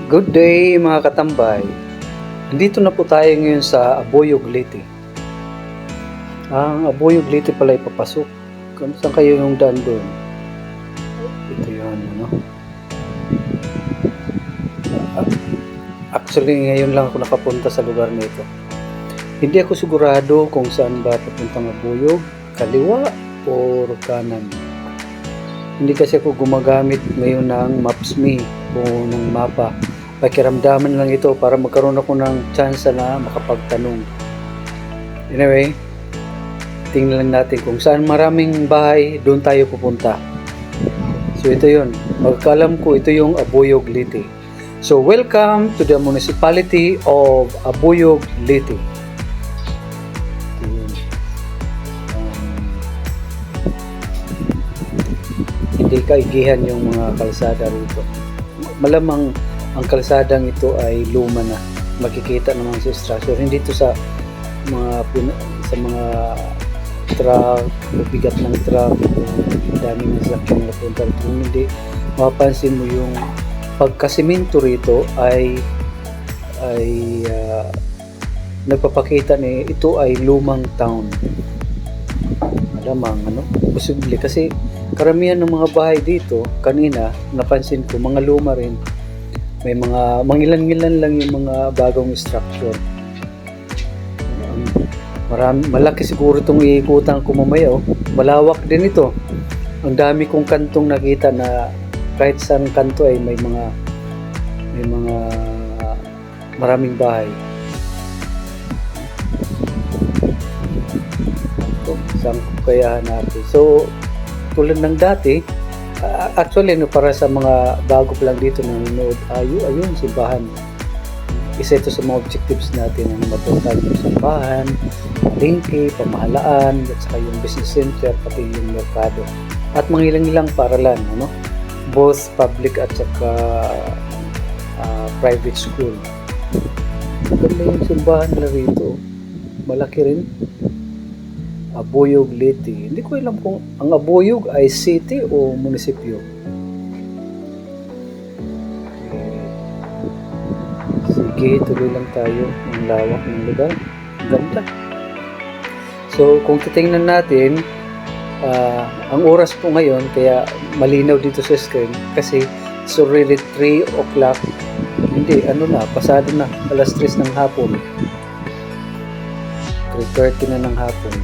Good day mga katambay. Nandito na po tayo ngayon sa Aboyog Leyte. Ang Aboyog Leyte pala ipapasok. Saan kayo yung daan doon? Ito yun, ano? Actually, ngayon lang ako nakapunta sa lugar nito. Hindi ako sigurado kung saan ba papuntang Aboyog, kaliwa o kanan. Hindi kasi ako gumagamit ngayon ng Maps.me o ng mapa. Pakiramdaman lang ito para magkaroon ako ng chance na makapagtanong. Anyway, tingnan lang natin kung saan maraming bahay, doon tayo pupunta. So ito yun, magkaalam ko ito yung Aboyog Leyte. So welcome to the municipality of Aboyog Leyte. Hindi kaigihan yung mga kalsada rito. Malamang ang kalsadang ito ay luma na. Makikita naman sa structure. Hindi ito sa mga truck, bigat ng truck, daming sasakyan na punta rito. Hindi mapapansin mo yung pagkasiminto rito ay nagpapakita ni ito ay lumang town. Malamang posible kasi karamihan ng mga bahay dito kanina napansin ko mga luma rin, may mga mangilan-ngilan lang yung mga bagong structure. Malaki siguro itong iikutan ko mamaya. Malawak din ito, ang dami kong kantong nakita na kahit saan kanto ay may mga maraming bahay. Saan ko kaya hanapin? So tulad ng dati, actually para sa mga bago pa lang dito nanonood, ayun simbahan. Isa ito sa mga objectives natin na mapunta yung simbahan, palengke, pamahalaan, at saka yung business center, pati yung merkado. At mga ilang paralan, both public at saka private school. Ganda yung simbahan na rito. Malaki rin. Aboyog Leyte. Hindi ko alam kung ang Aboyog ay city o munisipyo. Sige, tuloy lang tayo. Ang lawak ng lugar. Ganda. So, kung titingnan natin, ang oras po ngayon, kaya malinaw dito sa screen, kasi it's already 3 o'clock. Hindi, pasado na. Alas 3 ng hapon. 3:30 na ng hapon.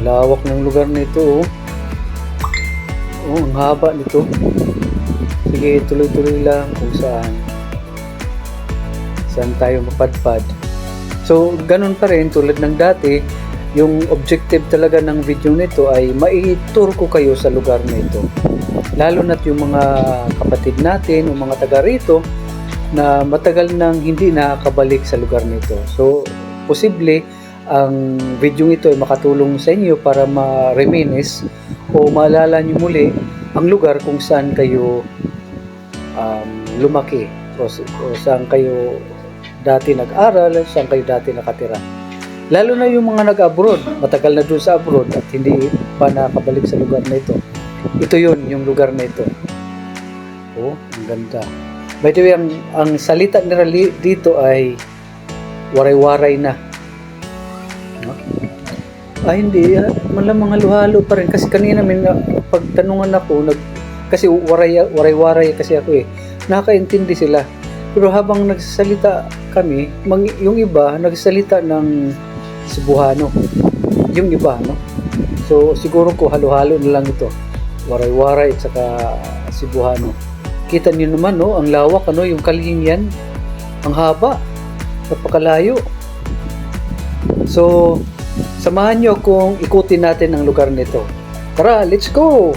Lawak ng lugar nito. Ang haba nito. Sige, tuloy-tuloy lang kung saan tayo mapadpad. So, ganun pa rin tulad ng dati, yung objective talaga ng video nito ay maitur ko kayo sa lugar nito. Lalo na't yung mga kapatid natin o mga taga rito na matagal nang hindi nakakabalik sa lugar nito. So, posible ang video ito ay makatulong sa inyo para ma-reminisce o maalala nyo muli ang lugar kung saan kayo lumaki o saan kayo dati nag-aral, saan kayo dati nakatira. Lalo na yung mga nag-abroad, matagal na doon sa abroad at hindi pa nakabalik sa lugar na ito. Ito yun, yung lugar na ito. Ang ganda. By the way, ang salita nila dito ay waray-waray na. Hindi, malamang halo-halo pa rin kasi kanina may pagtanungan ako kasi waray-waray kasi ako nakakaintindi sila, pero habang nagsasalita kami, yung iba nagsasalita ng Cebuano, yung iba so siguro ko halo-halo na lang ito, waray-waray at saka Cebuano. Kita niyo naman ang lawak, yung Kalingian, ang haba, napakalayo. So samahan nyo kung ikutin natin ang lugar nito. Tara, let's go!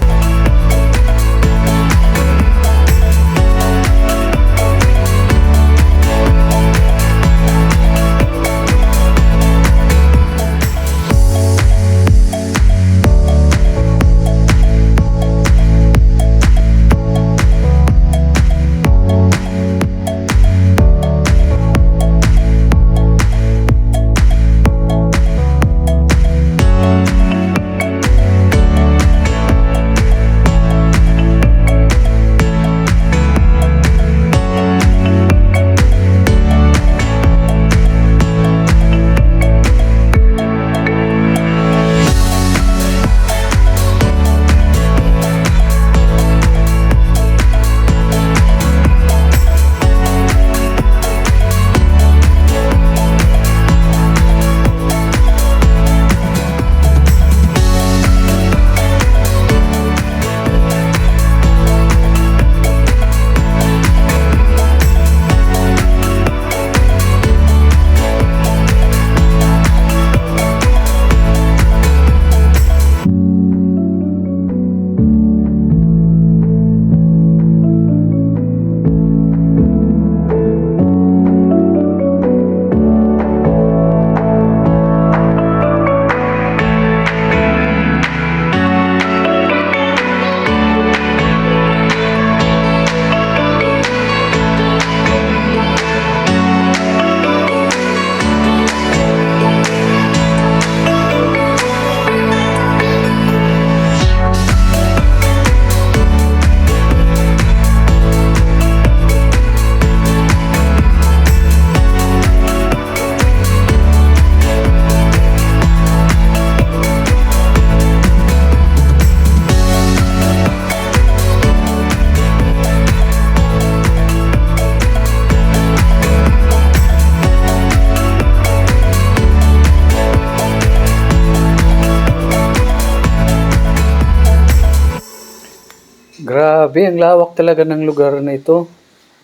Grabe, ang lawak talaga ng lugar na ito.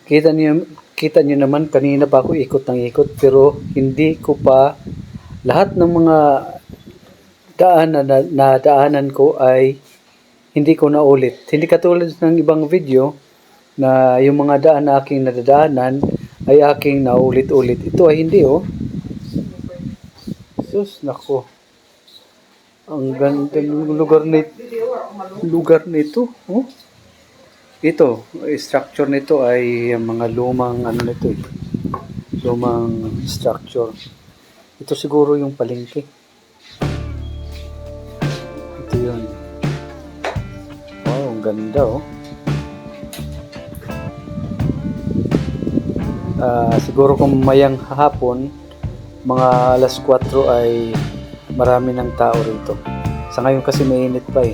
Kita niyo naman, kanina pa ako ikot ng ikot, pero hindi ko pa lahat ng mga daanan na daanan ko ay hindi ko naulit. Hindi katulad ng ibang video na yung mga daan na aking nadadaanan ay aking naulit-ulit. Ito ay hindi, oh. Sus, nako. Ang ganda ng lugar nito, oh. Ito, structure nito ay mga lumang ano nito, lumang structure. Ito siguro yung palengke. Ito yun. Wow, ang ganda, oh. Siguro kung mayang hapon, mga alas 4 ay marami ng tao rito. Sa ngayon kasi mainit pa eh.